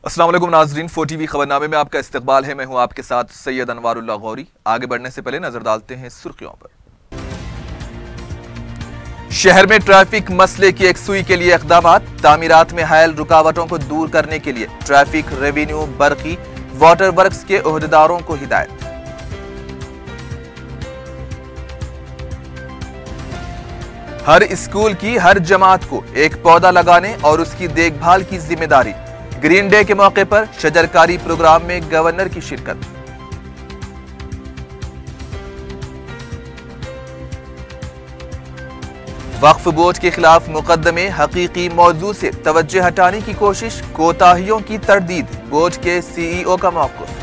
अस्सलाम वालेकुम नाजरीन, 4TV खबरनामे में आपका इस्तकबाल है। मैं हूं आपके साथ सैयद अनवारुल्लाह गौरी। आगे बढ़ने से पहले नजर डालते हैं सुर्खियों पर। शहर में ट्रैफिक मसले की यकसुई के लिए इक़दामात। तामीरात में हायल रुकावटों को दूर करने के लिए ट्रैफिक, रेवेन्यू, बरकी, वाटर वर्क्स के ओहदेदारों को हिदायत। हर स्कूल की हर जमात को एक पौधा लगाने और उसकी देखभाल की जिम्मेदारी। ग्रीन डे के मौके पर शजरकारी प्रोग्राम में गवर्नर की शिरकत। वक्फ बोर्ड के खिलाफ मुकदमे, हकीकी मौजू से तवज्जो हटाने की कोशिश, कोताहियों की तरदीद, बोर्ड के सीईओ का मौक़िफ़।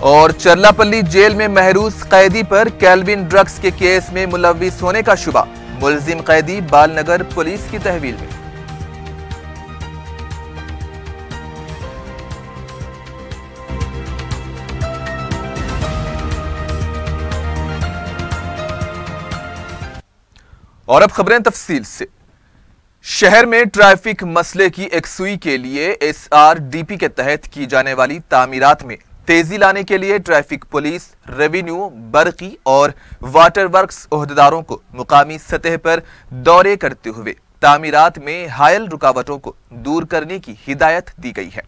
और चरलापल्ली जेल में महरूज कैदी पर कैल्विन ड्रग्स के केस में मुलविस होने का शुबा। मुलजिम कैदी बालनगर पुलिस की तहवील में। और अब खबरें तफसील से। शहर में ट्रैफिक मसले की यकसुई के लिए SRDP के तहत की जाने वाली तामीरात में तेजी लाने के लिए ट्रैफिक पुलिस, रेवेन्यू, बरकी और वाटर वर्क्स ओहदेदारों को मुकामी सतह पर दौरे करते हुए तामीरात में हायल रुकावटों को दूर करने की हिदायत दी गई है।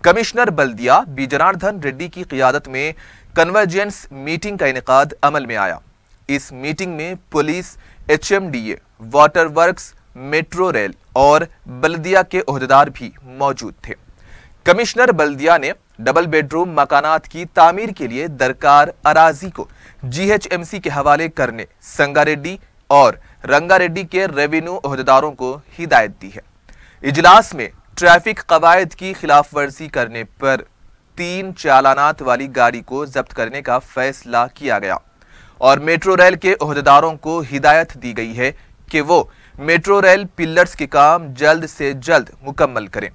कमिश्नर बल्दिया बी जनार्दन रेड्डी की क़ियादत में कन्वर्जेंस मीटिंग का इनेकाद अमल में आया। इस मीटिंग में police, HMDA, water works, metro rail और बल्दिया के ओहदेदार भी मौजूद थे। कमिश्नर बल्दिया ने डबल बेडरूम मकानात की तामीर के लिए दरकार अराजी को GHMC के हवाले करने संगारेड्डी और रंगारेड्डी के रेवेन्यू ओहदेदारों को हिदायत दी है। इजलास में ट्रैफिक कवायद की खिलाफ वर्जी करने पर 3 चालानात वाली गाड़ी को जब्त करने का फैसला किया गया और मेट्रो रेल के ओहदेदारों को हिदायत दी गई है कि वो मेट्रो रेल पिलर्स के काम जल्द से जल्द मुकम्मल करें।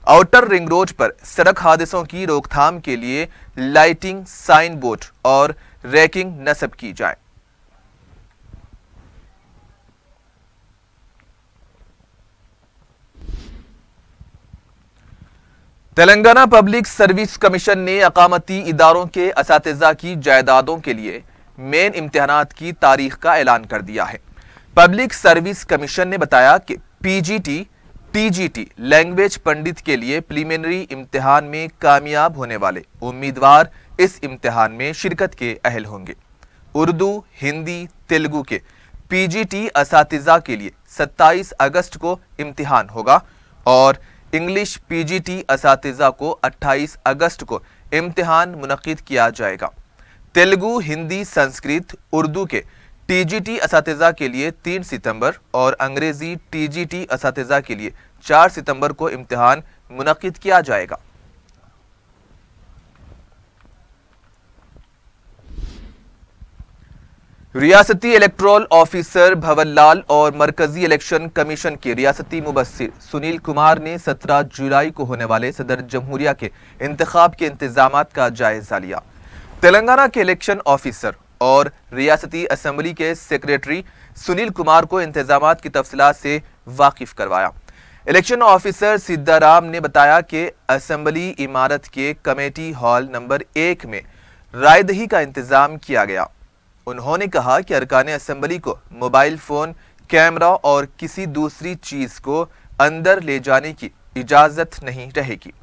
आउटर रिंग रोड पर सड़क हादसों की रोकथाम के लिए लाइटिंग, साइन बोर्ड और रैकिंग नस्ब की जाए। तेलंगाना पब्लिक सर्विस कमीशन ने अकामती इदारों के असातिज़ा की जायदादों के लिए मेन इम्तिहानात की तारीख का ऐलान कर दिया है। पब्लिक सर्विस कमीशन ने बताया कि PGT, TGT लैंग्वेज पंडित के लिए प्रीलिमिनरी इम्तिहान में कामयाब होने वाले उम्मीदवार इस इम्तिहान में शिरकत के अहल होंगे। उर्दू, हिंदी, तेलुगु के PGT असातिज़ा के लिए 27 अगस्त को इम्तिहान होगा और इंग्लिश PGT असातिज़ा को 28 अगस्त को इम्तिहान मुनक़िद किया जाएगा। तेलुगु, हिंदी, संस्कृत, उर्दू के TGT असातिज़ा के लिए 3 सितंबर और अंग्रेजी TGT असातिज़ा के लिए 4 सितंबर को इम्तिहान मुनक़िद किया जाएगा। रियासती इलेक्टोरल ऑफिसर भवन लाल और मरकजी इलेक्शन कमीशन के रियासती मुबस्सिर सुनील कुमार ने 17 जुलाई को होने वाले सदर जमहूरिया के इंतखाब के इंतजामात का जायजा लिया। तेलंगाना के इलेक्शन ऑफिसर और रियासती असेंबली के सेक्रेटरी सुनील कुमार को इंतजामात की तफसीलात से वाकिफ करवाया। इलेक्शन ऑफिसर सिद्धाराम ने बताया कि असेंबली इमारत के कमेटी हॉल नंबर 1 में रायदही का इंतजाम किया गया। उन्होंने कहा कि अरकान असेंबली को मोबाइल फोन, कैमरा और किसी दूसरी चीज को अंदर ले जाने की इजाजत नहीं रहेगी।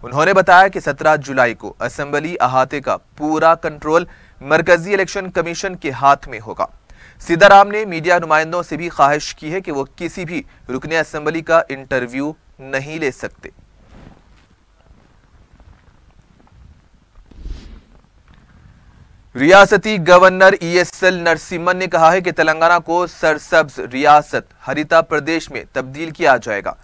उन्होंने बताया कि 17 जुलाई को असेंबली अहाते का पूरा कंट्रोल मरकजी इलेक्शन कमीशन के हाथ में होगा। सीताराम ने मीडिया नुमाइंदों से भी ख्वाहिश की है कि वो किसी भी रुकने असेंबली का इंटरव्यू नहीं ले सकते। रियासती गवर्नर ESL नरसिम्हन ने कहा है कि तेलंगाना को सरसब्ज रियासत हरिता प्रदेश में तब्दील किया जाएगा।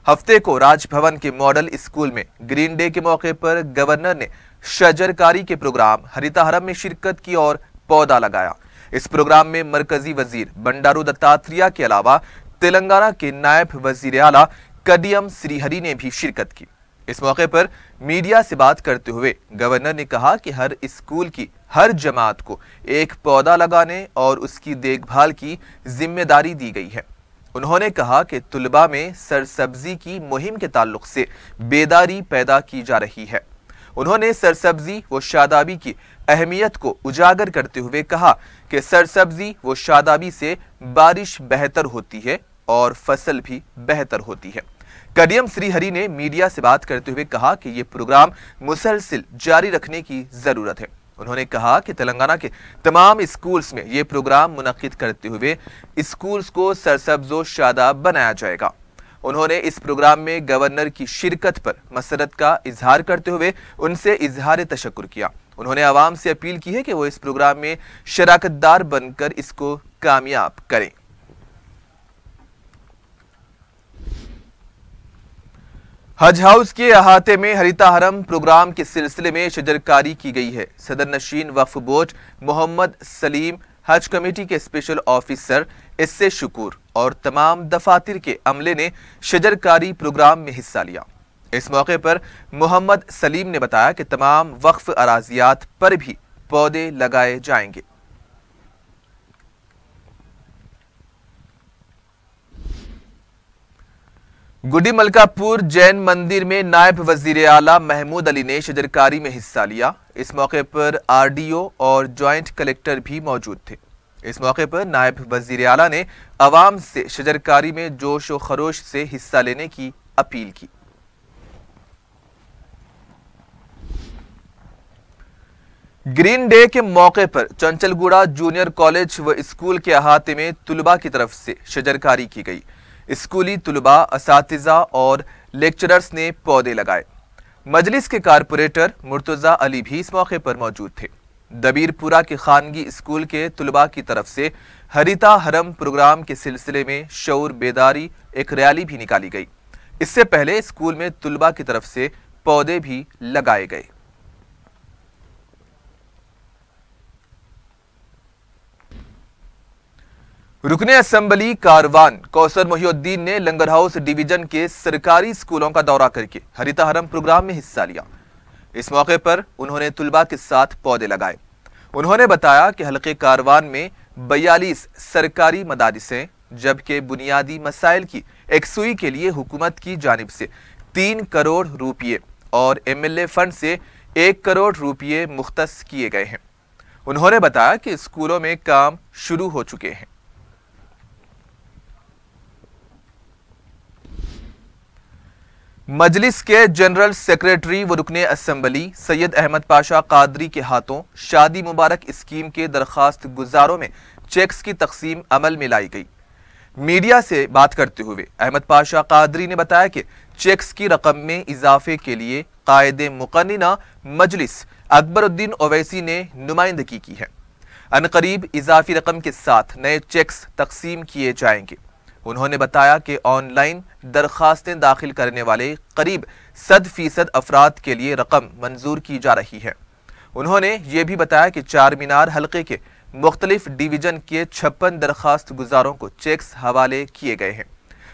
हफ्ते को राजभवन के मॉडल स्कूल में ग्रीन डे के मौके पर गवर्नर ने शजरकारी के प्रोग्राम हरिता हरम में शिरकत की और पौधा लगाया। इस प्रोग्राम में मरकजी वजीर बंडारू दत्तात्रेय के अलावा तेलंगाना के नायब वजीर आला कडियम श्रीहरि ने भी शिरकत की। इस मौके पर मीडिया से बात करते हुए गवर्नर ने कहा कि हर स्कूल की हर जमात को एक पौधा लगाने और उसकी देखभाल की जिम्मेदारी दी गई है। उन्होंने कहा कि तुलबा में सरसब्जी की मुहिम के ताल्लुक से बेदारी पैदा की जा रही है। उन्होंने सरसब्जी व शादाबी की अहमियत को उजागर करते हुए कहा कि सरसब्जी व शादाबी से बारिश बेहतर होती है और फसल भी बेहतर होती है। कडियम श्रीहरि ने मीडिया से बात करते हुए कहा कि ये प्रोग्राम मुसलसिल जारी रखने की जरूरत है। उन्होंने कहा कि तेलंगाना के तमाम स्कूल्स में ये प्रोग्राम मुनक्किद करते हुए स्कूल्स को सरसब्जो शादाब बनाया जाएगा। उन्होंने इस प्रोग्राम में गवर्नर की शिरकत पर मसरत का इजहार करते हुए उनसे इजहार तशक्कुर किया। उन्होंने आवाम से अपील की है कि वो इस प्रोग्राम में शराकतदार बनकर इसको कामयाब करें। हज हाउस के अहाते में हरिता हरम प्रोग्राम के सिलसिले में शजरकारी की गई है। सदर नशीन वक्फ बोर्ड मोहम्मद सलीम, हज कमेटी के स्पेशल ऑफिसर इससे शुक्र और तमाम दफातर के अमले ने शजरकारी प्रोग्राम में हिस्सा लिया। इस मौके पर मोहम्मद सलीम ने बताया कि तमाम वक्फ अराजियात पर भी पौधे लगाए जाएंगे। गुडी मलकापुर जैन मंदिर में नायब वजीर आला महमूद अली ने शजरकारी में हिस्सा लिया। इस मौके पर आरडीओ और ज्वाइंट कलेक्टर भी मौजूद थे। इस मौके पर नायब वजीर आला ने अवाम से शजरकारी में जोश व खरोश से हिस्सा लेने की अपील की। ग्रीन डे के मौके पर चंचलगुड़ा जूनियर कॉलेज व स्कूल के अहाते में तुलबा की तरफ से शजरकारी की गई। स्कूली तुलबा, असातिज़ा और लेक्चरर्स ने पौधे लगाए। मजलिस के कारपोरेटर मुर्तजा अली भी इस मौके पर मौजूद थे। दबीरपुरा के खानगी स्कूल के तुलबा की तरफ से हरिता हरम प्रोग्राम के सिलसिले में शऊर बेदारी एक रैली भी निकाली गई। इससे पहले स्कूल में तुलबा की तरफ से पौधे भी लगाए गए। रुकने असेंबली कारवान कौसर मोहिउद्दीन ने लंगर हाउस डिवीजन के सरकारी स्कूलों का दौरा करके हरिता हरम प्रोग्राम में हिस्सा लिया। इस मौके पर उन्होंने तुलबा के साथ पौधे लगाए। उन्होंने बताया कि हल्के कारवान में 42 सरकारी मदारिस हैं, जबकि बुनियादी मसाइल की एकसुई के लिए हुकूमत की जानिब से 3 करोड़ रुपये और MLA फंड से 1 करोड़ रुपये मुख्तस किए गए हैं। उन्होंने बताया कि स्कूलों में काम शुरू हो चुके हैं। मजलिस के जनरल सेक्रेटरी व रुकने असेंबली सैयद अहमद पाशा कादरी के हाथों शादी मुबारक स्कीम के दरखास्त गुजारों में चेक्स की तकसीम अमल में लाई गई। मीडिया से बात करते हुए अहमद पाशा कादरी ने बताया कि चेक्स की रकम में इजाफे के लिए कायदे मुकन्निना मजलिस अकबरुद्दीन ओवैसी ने नुमाइंदगी की है। अनकरीब इजाफी रकम के साथ नए चेक्स तकसीम किए जाएंगे। उन्होंने बताया कि ऑनलाइन दरखास्तें दाखिल करने वाले करीब 100% अफराद के लिए रकम मंजूर की जा रही है। उन्होंने ये भी बताया कि चार मीनार हल्के के मुख्तलिफ डिवीजन के 56 दरखास्त गुजारों को चेक्स हवाले किए गए हैं।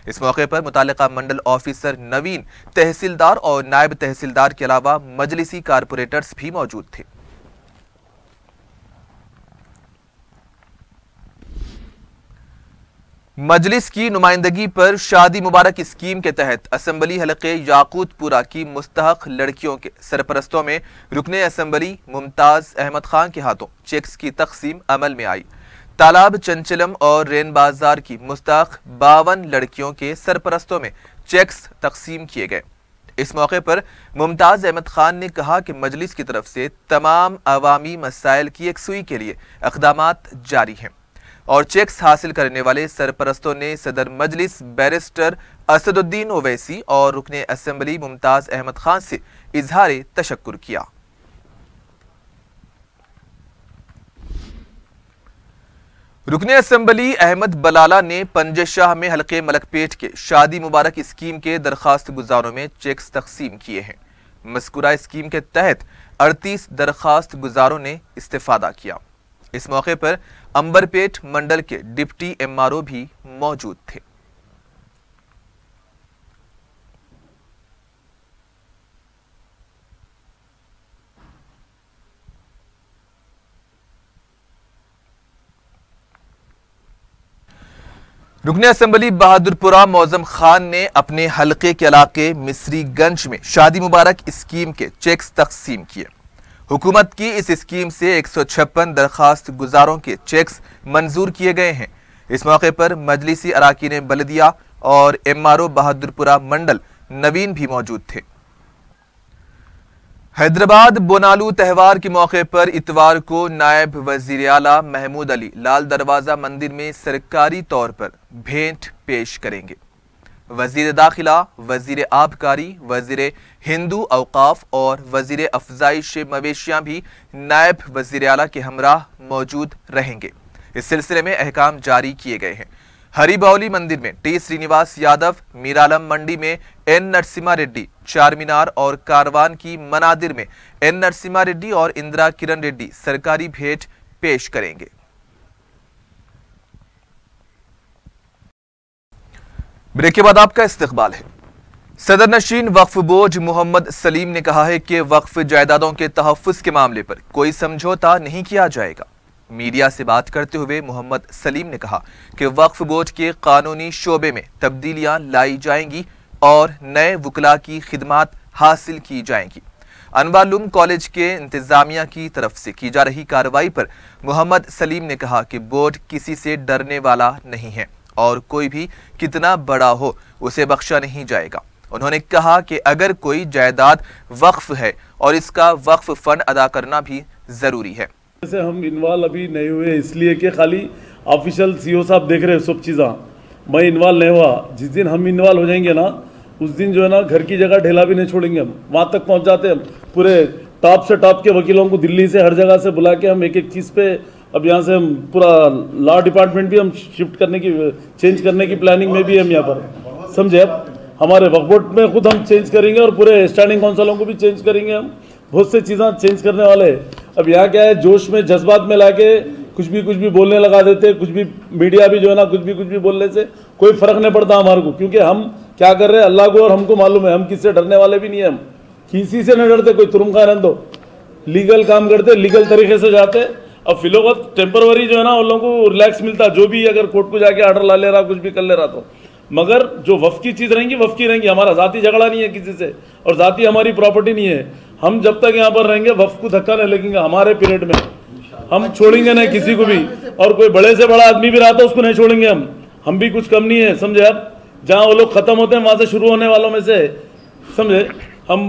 इस मौके पर मुतालिका मंडल ऑफिसर नवीन, तहसीलदार और नायब तहसीलदार के अलावा मजलिसी कारपोरेटर्स भी मौजूद थे। मजलिस की नुमाइंदगी पर शादी मुबारक स्कीम के तहत असेंबली हलके याकूतपुरा की मुस्तहक लड़कियों के सरपरस्तों में रुकने असेंबली मुमताज अहमद खान के हाथों चेक्स की तकसीम अमल में आई। तालाब चंचलम और रेन बाजार की मुस्तहक 52 लड़कियों के सरपरस्तों में चेक्स तकसीम किए गए। इस मौके पर मुमताज अहमद खान ने कहा कि मजलिस की तरफ से तमाम अवामी मसाइल की एकसुई के लिए इक़दामात जारी हैं और चेक्स हासिल करने वाले सरपरस्तों ने सदर मजलिस बैरिस्टर असदुद्दीन ओवैसी और रुकने असेंबली मुमताज अहमद खान से इजहार तशक्कुर किया। रुकने असेंबली अहमद बलाला ने पंजशाह में हल्के मलकपेट के शादी मुबारक स्कीम के दरखास्त गुजारों में चेक्स तकसीम किए हैं। मज़कूरा स्कीम के तहत 38 दरखास्त गुजारों ने इस्तेफादा किया। इस मौके पर अंबरपेट मंडल के डिप्टी MRO भी मौजूद थे। रुकने असेंबली बहादुरपुरा मौजम खान ने अपने हलके के इलाके मिस्रीगंज में शादी मुबारक स्कीम के चेक्स तकसीम किए। हुकूमत की इस स्कीम से 156 दरखास्त गुजारों के चेक्स मंजूर किए गए हैं। इस मौके पर मजलिसी अराकीन बल्दिया और MRO बहादुरपुरा मंडल नवीन भी मौजूद थे। हैदराबाद बोनालू त्यौहार के मौके पर इतवार को नायब वजीर आला महमूद अली लाल दरवाजा मंदिर में सरकारी तौर पर भेंट पेश करेंगे। वजीर दाखिला, वजीर आबकारी, वजीर हिंदू अवकाफ और वजीर अफजाइश मवेशियां भी नायब वजीर आला के हमराह मौजूद रहेंगे। इस सिलसिले में अहकाम जारी किए गए हैं। हरिबाउली मंदिर में T श्रीनिवास यादव, मीरालम मंडी में N नरसिम्हा रेड्डी, चार मीनार और कारवान की मनादिर में N नरसिम्हा रेड्डी और इंदिरा किरण रेड्डी सरकारी भेंट पेश करेंगे। ब्रेक के बाद आपका इस्तकबाल है। सदर नशीन वक्फ बोर्ड मोहम्मद सलीम ने कहा है कि वक्फ जायदादों के तहफ्फुज के मामले पर कोई समझौता नहीं किया जाएगा। मीडिया से बात करते हुए मोहम्मद सलीम ने कहा कि वक्फ बोर्ड के कानूनी शोबे में तब्दीलियां लाई जाएंगी और नए वकला की खिदमात हासिल की जाएंगी। अनवारुल्लूम कॉलेज के इंतजामिया की तरफ से की जा रही कार्रवाई पर मोहम्मद सलीम ने कहा कि बोर्ड किसी से डरने वाला नहीं है और कोई भी कितना बड़ा हो उसे बख्शा नहीं जाएगा। उन्होंने कहा कि अगर कोई जायदाद वक्फ है और इसका वक्फ फंड अदा करना भी जरूरी है। जैसे हम इन्वॉल्व अभी नहीं हुए इसलिए कि खाली ऑफिशियल CO साहब देख रहे हैं सब चीज़ें, मैं इन्वॉल्व नहीं हुआ। जिस दिन हम इन्वॉल्व हो जाएंगे ना उस दिन जो है ना घर की जगह ढेला भी नहीं छोड़ेंगे। हम वहाँ तक पहुँच जाते हैं। पूरे टॉप से टॉप के वकीलों को दिल्ली से हर जगह से बुला के हम एक एक चीज़ पे अब यहाँ से हम पूरा लॉ डिपार्टमेंट भी हम शिफ्ट करने की चेंज करने की प्लानिंग में भी हम यहाँ पर समझे। अब हमारे वक्फ बोर्ड में खुद हम चेंज करेंगे और पूरे स्टैंडिंग काउंसिलों को भी चेंज करेंगे। हम बहुत से चीज़ें चेंज करने वाले हैं। अब यहाँ क्या है, जोश में जज्बात में लाके कुछ भी बोलने लगा देते। कुछ भी मीडिया भी जो है ना कुछ भी बोलने से कोई फर्क नहीं पड़ता हमारे को, क्योंकि हम क्या कर रहे हैं अल्लाह को और हमको मालूम है। हम किससे डरने वाले भी नहीं है। हम किसी से नहीं डरते। कोई तुरुम खा रहने दो, लीगल काम करते, लीगल तरीके से जाते। अब फिलहाल टेम्परवरी जो है ना उन लोगों को रिलैक्स मिलता, जो भी अगर कोर्ट को जाके ऑर्डर ला ले रहा, कुछ भी कर ले रहा तो। मगर जो वफ़ की चीज़ रहेंगी वफ़ की रहेंगी। हमारा ज़ाती झगड़ा नहीं है किसी से और ज़ाती हमारी प्रॉपर्टी नहीं है। हम जब तक यहाँ पर रहेंगे वफ़ को धक्का नहीं लगेंगे। हमारे पीरियड में हम छोड़ेंगे नहीं किसी को भी, और कोई बड़े से बड़ा आदमी भी रहा था उसको नहीं छोड़ेंगे हम भी कुछ कम नहीं है, समझे। अब जहाँ वो लोग ख़त्म होते हैं वहाँ से शुरू होने वालों में से, समझे। हम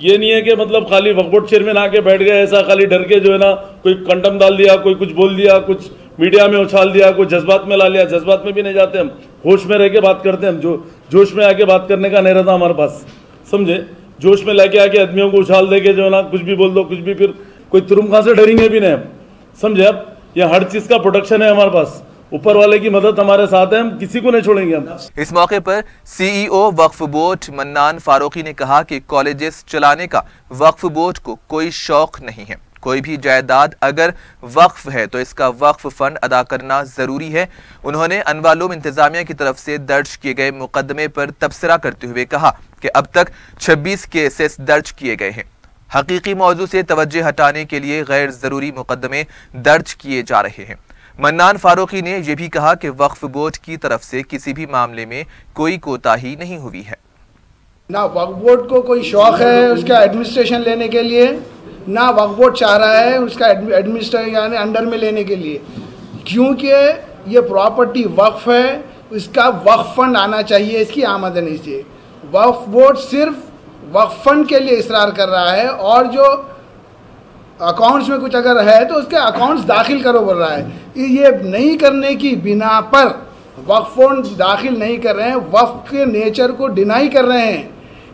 ये नहीं है कि मतलब खाली वक्फ बोर्ड चेयरमैन आके बैठ गए ऐसा खाली डर के जो है ना कोई कंडम डाल दिया, कोई कुछ बोल दिया, कुछ मीडिया में उछाल दिया, कोई जज्बात में ला लिया। जज्बात में भी नहीं जाते हम, होश में रह के बात करते हैं हम। जो जोश में आके बात करने का नहीं रहता हमारे पास, समझे। जोश में लेके आके आदमियों को उछाल दे के जो है ना कुछ भी बोल दो, कुछ भी, फिर कोई तुरुम खां से डरेंगे भी नहीं हम, समझे। अब यह हर चीज़ का प्रोटेक्शन है हमारे पास, ऊपर वाले की मदद हमारे साथ है, हम किसी को नहीं छोड़ेंगे हम। इस मौके पर CEO वक्फ बोर्ड मन्नान फारूकी ने कहा कि कॉलेजेस चलाने का वक्फ बोर्ड को कोई शौक नहीं है। कोई भी जायदाद अगर वक्फ है तो इसका वक्फ फंड अदा करना जरूरी है। उन्होंने अनवारुल्लूम इंतजामिया की तरफ से दर्ज किए गए मुकदमे पर तबसरा करते हुए कहा कि अब तक 26 केसेस दर्ज किए गए हैं। हकीकी मौजू से तवज्जो हटाने के लिए गैर जरूरी मुकदमे दर्ज किए जा रहे हैं। मन्नान फारूकी ने यह भी कहा कि वक्फ बोर्ड की तरफ से किसी भी मामले में कोई कोताही नहीं हुई है। ना वक्फ बोर्ड को कोई शौक है उसका एडमिनिस्ट्रेशन लेने के लिए, ना वक्फ बोर्ड चाह रहा है उसका एडमिनिस्ट्रेशन यानी अंडर में लेने के लिए, क्योंकि ये प्रॉपर्टी वक्फ है, इसका वक्फ फंड आना चाहिए, इसकी आमदनी से। वक्फ बोर्ड सिर्फ वक्फ फंड के लिए इसरार कर रहा है और जो अकाउंट्स में कुछ अगर है तो उसके अकाउंट्स दाखिल करो बोल रहा है। ये नहीं करने की बिना पर वक्फ फंड दाखिल नहीं कर रहे हैं, वक्फ के नेचर को डिनाई कर रहे हैं।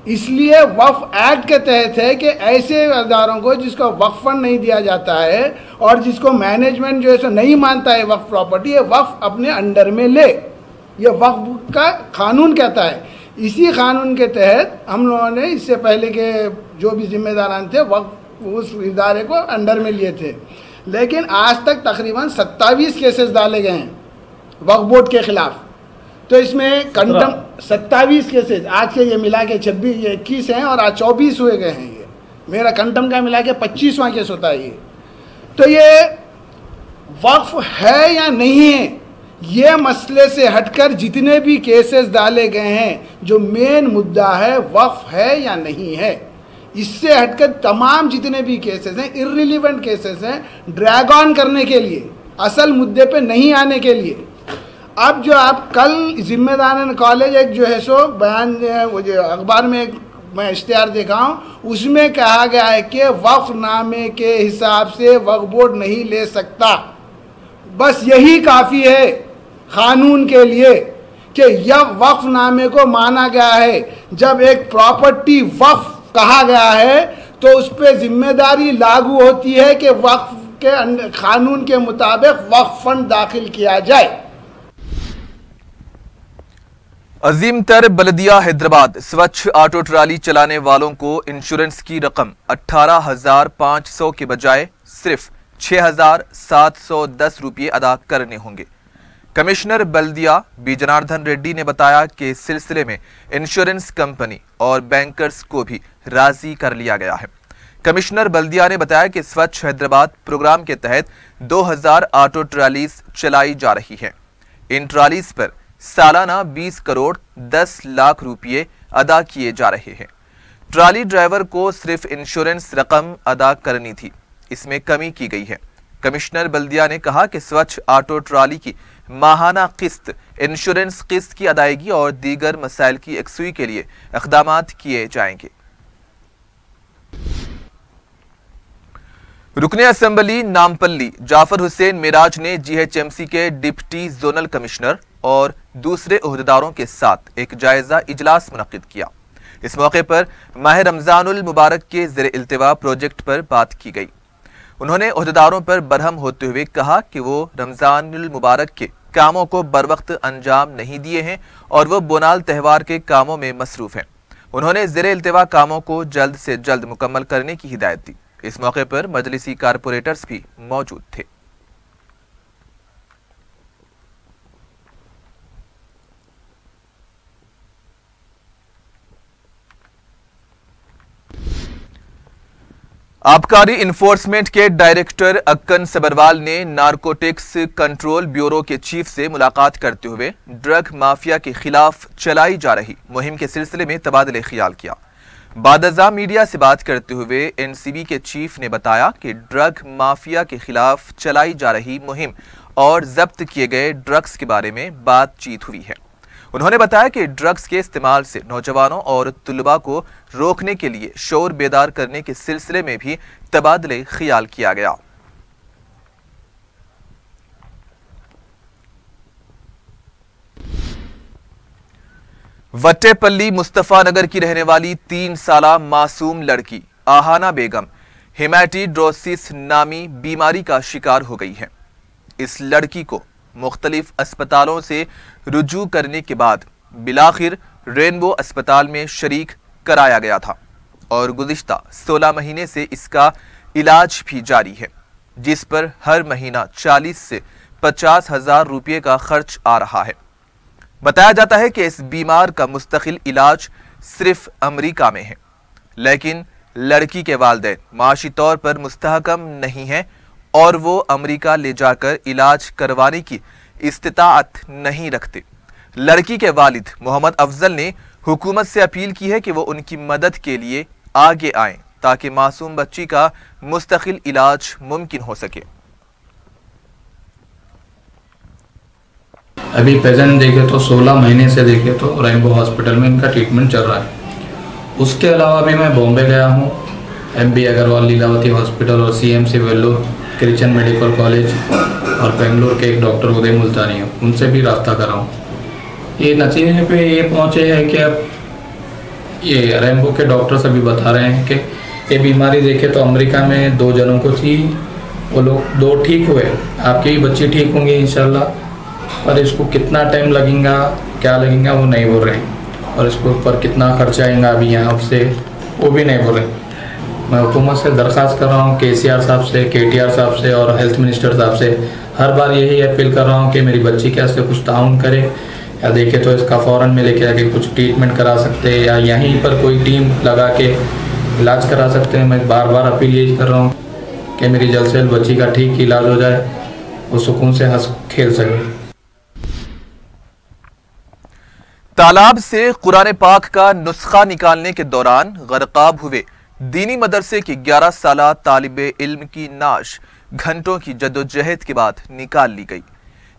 इसलिए वक्फ एक्ट के तहत है कि ऐसे अदारों को जिसको वक्फ फंड नहीं दिया जाता है और जिसको मैनेजमेंट जो है सो नहीं मानता है वक्फ प्रॉपर्टी, ये वक्फ अपने अंडर में ले, ये वक्फ का कानून कहता है। इसी कानून के तहत हम लोगों ने इससे पहले के जो भी जिम्मेदारान थे वक्फ उस इदारे को अंडर में लिए थे, लेकिन आज तक तकरीबन 27 केसेस डाले गए हैं वक्फ बोर्ड के खिलाफ। तो इसमें कंटम 27 केसेस, आज के ये मिला के 21 हैं और आज 24 हुए गए हैं। ये मेरा कंटम का मिला के 25वां केस होता है ये। तो ये वक्फ है या नहीं है ये मसले से हटकर जितने भी केसेस डाले गए हैं, जो मेन मुद्दा है वक्फ है या नहीं है, इससे हटकर तमाम जितने भी केसेस हैं, इर्रिलेवेंट केसेस हैं, ड्रैग ऑन करने के लिए, असल मुद्दे पे नहीं आने के लिए। अब जो आप कल जिम्मेदारान कॉलेज एक जो है सो बयान वो जो अखबार में मैं इश्तिहार देखा हूँ, उसमें कहा गया है कि वक्फनामे के हिसाब से वक्फ बोर्ड नहीं ले सकता। बस यही काफ़ी है कानून के लिए कि यह वक्फनामे को माना गया है। जब एक प्रॉपर्टी वक्फ कहा गया है तो उस पर जिम्मेदारी लागू होती है कि वक्फ के कानून के मुताबिक वक्फ फंड दाखिल किया जाए। अजीम तर बल्दिया हैदराबाद स्वच्छ ऑटो ट्राली चलाने वालों को इंश्योरेंस की रकम 18,500 के बजाय सिर्फ 6,710 रुपये अदा करने होंगे। कमिश्नर बल्दिया बी जनार्दन रेड्डी ने बताया कि इस सिलसिले में इंश्योरेंस कंपनी और बैंकर्स को भी राजी कर लिया गया है। कमिश्नर बल्दिया ने बताया कि स्वच्छ हैदराबाद प्रोग्राम के तहत 2000 ऑटो ट्रालीज चलाई जा रही हैं। इन ट्रालीज पर सालाना 20 करोड़ 10 लाख रुपये अदा किए जा रहे हैं। ट्राली ड्राइवर को सिर्फ इंश्योरेंस रकम अदा करनी थी, इसमें कमी की गई है। कमिश्नर बल्दिया ने कहा कि स्वच्छ ऑटो ट्राली की माहाना किस्त, इंश्योरेंस किस्त की अदायगी और दीगर मसाइल की यकसुई के लिए इक़दामात किए जाएंगे। रुकने असेंबली नामपल्ली जाफर हुसैन मिराज ने जीएचएमसी के डिप्टी जोनल कमिश्नर और दूसरे ओहदेदारों के साथ एक जायजा इजलास मुनक्किद किया। इस मौके पर माह रमजानुल मुबारक के ज़ेरे इल्तिवा प्रोजेक्ट पर बात की गई। उन्होंने ओहदेदारों पर बरहम होते हुए कहा कि वो रमजानुल मुबारक के कामों को बरवक्त अंजाम नहीं दिए हैं और वो बोनाल त्यौहार के कामों में मसरूफ हैं। उन्होंने ज़ेरे इल्तिवा कामों को जल्द से जल्द मुकम्मल करने की हिदायत दी। इस मौके पर मजलिसी कारपोरेटर्स भी मौजूद थे। आबकारी इन्फोर्समेंट के डायरेक्टर अक्कन सबरवाल ने नारकोटिक्स कंट्रोल ब्यूरो के चीफ से मुलाकात करते हुए ड्रग माफिया के खिलाफ चलाई जा रही मुहिम के सिलसिले में तबादले ख्याल किया। बादजा मीडिया से बात करते हुए एनसीबी के चीफ ने बताया कि ड्रग माफिया के खिलाफ चलाई जा रही मुहिम और जब्त किए गए ड्रग्स के बारे में बातचीत हुई है। उन्होंने बताया कि ड्रग्स के इस्तेमाल से नौजवानों और तुलबा को रोकने के लिए शोर बेदार करने के सिलसिले में भी तबादले ख्याल किया गया। वट्टेपल्ली मुस्तफा नगर की रहने वाली 3 साला मासूम लड़की आहाना बेगम हेमेटोड्रोसिस नामी बीमारी का शिकार हो गई है। इस लड़की को मुख्तलिफ अस्पतालों से रुजू करने के बाद बिलाखिर रेनबो अस्पताल में शरीक कराया गया था और गुज़िश्ता 16 महीने से इसका इलाज भी जारी है, जिस पर हर महीना 40 से 50 हज़ार रुपये का खर्च आ रहा है। बताया जाता है कि इस बीमार का मुस्तकिल इलाज सिर्फ अमेरिका में है, लेकिन लड़की के वालिदैन माशी तौर पर मुस्तहकम नहीं है और वो अमेरिका ले जाकर इलाज करवाने की इस्तिताअत नहीं रखते। लड़की के वालिद मोहम्मद अफजल ने हुकूमत से अपील की है कि वो उनकी मदद के लिए आगे आएं ताकि मासूम बच्ची का मुस्तकिल इलाज मुमकिन हो सके। अभी प्रेजेंट देखे तो 16 महीने से देखे तो रेनबो हॉस्पिटल में इनका ट्रीटमेंट चल रहा है। उसके अलावा भी मैं बॉम्बे गया हूँ, MB अग्रवाल लीलावती हॉस्पिटल और CMC Vellore Christian medical college और बेंगलोर के एक डॉक्टर उदय मुल्तानी है, उनसे भी रास्ता करा हूँ। ये नतीजे पे ये पहुँचे हैं कि अब ये रेनबो के डॉक्टर सभी बता रहे हैं कि ये बीमारी देखे तो अमेरिका में 2 जनों को थी, वो लोग 2 ठीक हुए, आपकी भी बच्ची ठीक होंगी इंशाल्लाह, पर इसको कितना टाइम लगेगा क्या लगेगा वो नहीं बोल रहे हैं, और इसके ऊपर कितना खर्चा आएगा अभी यहाँ से वो भी नहीं बोल रहे। मैं हुकूमत से दरख्वास्त कर रहा हूँ KCR साहब से, KTR साहब से और हेल्थ मिनिस्टर साहब से, हर बार यही अपील कर रहा हूँ कि मेरी बच्ची के से कुछ ताउन करे या देखे तो इसका फ़ौरन में लेके आके कुछ ट्रीटमेंट करा सकते हैं या यहीं पर कोई टीम लगा के इलाज करा सकते हैं। मैं बार बार अपील यही कर रहा हूँ कि मेरी जल्द से जल्द बच्ची का ठीक इलाज हो जाए, वो सुकून से हंस खेल सके। तालाब से कुरान पाक का नुस्खा निकालने के दौरान गरकाब हुए दीनी मदरसे की 11 साला तालिबे इल्म की नाश घंटों की जद्दोजहद के बाद निकाल ली गई।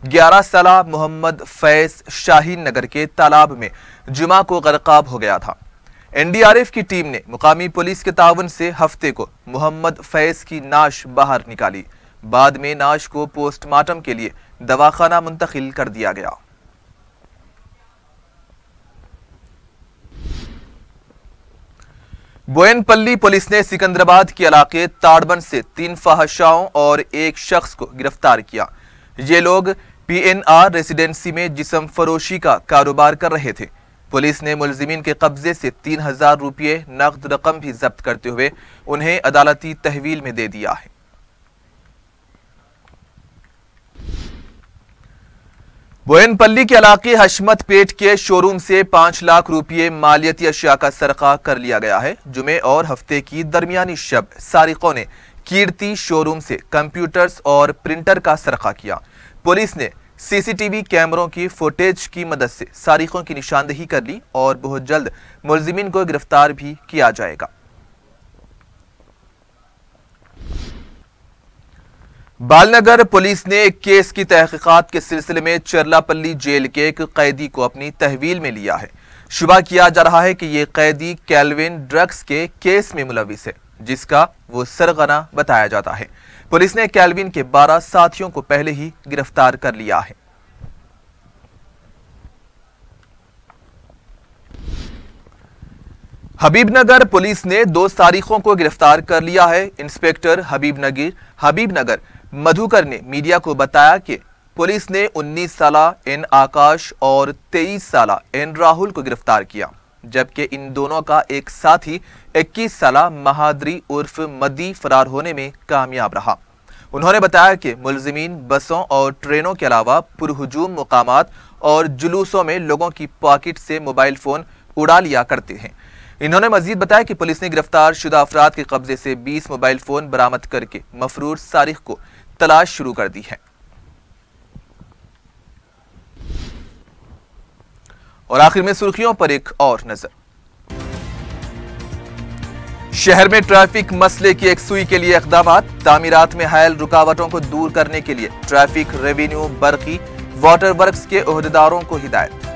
11 साला मोहम्मद फैज शाहीन नगर के तालाब में जुमा को गरकाब हो गया था। एनडीआरएफ की टीम ने मुकामी पुलिस के ताउन से हफ्ते को मोहम्मद फैज की नाश बाहर निकाली। बाद में नाश को पोस्टमार्टम के लिए दवाखाना मुंतकिल कर दिया गया। बोयनपल्ली पुलिस ने सिकंदराबाद के इलाके ताड़बन से 3 फहशाओं और 1 शख्स को गिरफ्तार किया। ये लोग पीएनआर रेसिडेंसी में जिस्म फरोशी का कारोबार कर रहे थे। पुलिस ने मुलजिमीन के कब्जे से 3000 रुपये नकद रकम भी जब्त करते हुए उन्हें अदालती तहवील में दे दिया है। बोयनपल्ली के इलाके हशमत पेट के शोरूम से 5 लाख रुपये मालियती अशिया का सरका कर लिया गया है। जुमे और हफ्ते की दरमियानी शब सारिकों ने कीर्ति शोरूम से कंप्यूटर्स और प्रिंटर का सरका किया। पुलिस ने सीसीटीवी कैमरों की फुटेज की मदद से सारिकों की निशानदेही कर ली और बहुत जल्द मुलजिमीन को गिरफ्तार भी किया जाएगा। बालनगर पुलिस ने एक केस की तहकीकात के सिलसिले में चरलापल्ली जेल के एक कैदी को अपनी तहवील में लिया है। शुबा किया जा रहा है कि यह कैदी कैल्विन ड्रग्स के केस में मुलविस है, जिसका वो सरगना बताया जाता है। पुलिस ने कैल्विन के 12 साथियों को पहले ही गिरफ्तार कर लिया है। हबीबनगर पुलिस ने 2 तारीखों को गिरफ्तार कर लिया है। इंस्पेक्टर हबीबनगर मधुकर ने मीडिया को बताया कि पुलिस ने 19 साला एन आकाश और 23 साला एन राहुल को गिरफ्तार किया, जबकि इन दोनों का एक साथी 21 साला महादरी उर्फ मदी फरार होने में कामयाब रहा। उन्होंने बताया कि मुलजिमीन बसों और ट्रेनों के अलावा पुरहुजूम मुकामात और जुलूसों में लोगों की पॉकेट से मोबाइल फोन उड़ा लिया करते हैं। इन्होंने मजीद बताया कि पुलिस ने गिरफ्तार शुदा अफराद के कब्जे से 20 मोबाइल फोन बरामद करके मफरूर सारिक को तलाश शुरू कर दी है। और आखिर में सुर्खियों पर एक और नजर। शहर में ट्रैफिक मसले की एकसुई के लिए इक़दामात। तामीरात में हायल रुकावटों को दूर करने के लिए ट्रैफिक, रेवेन्यू, बरकी, वाटर वर्क्स के ओहदेदारों को हिदायत।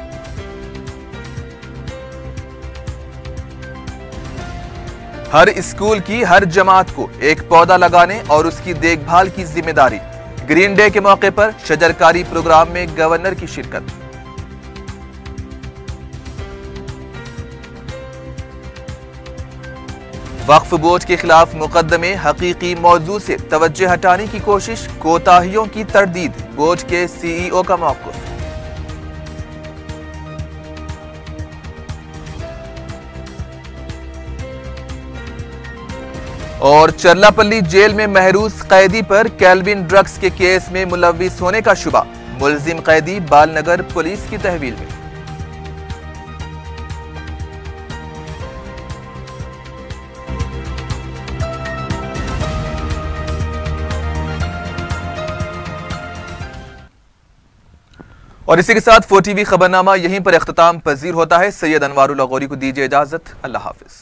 हर स्कूल की हर जमात को एक पौधा लगाने और उसकी देखभाल की जिम्मेदारी। ग्रीन डे के मौके पर शजरकारी प्रोग्राम में गवर्नर की शिरकत। वक्फ बोर्ड के खिलाफ मुकदमे, हकीकी मौजू से तवज्जो हटाने की कोशिश, कोताहियों की तरदीद, बोर्ड के सीईओ का मौक़िफ़। और चरलापल्ली जेल में महरूस कैदी पर कैल्विन ड्रग्स के केस में मुलविस होने का शुबा। मुलजिम कैदी बालनगर पुलिस की तहवील में। और इसी के साथ 4TV खबरनामा यहीं पर इख्तिताम पजीर होता है। सैयद अनवारुल गौरी को दीजिए इजाजत। अल्लाह हाफिज।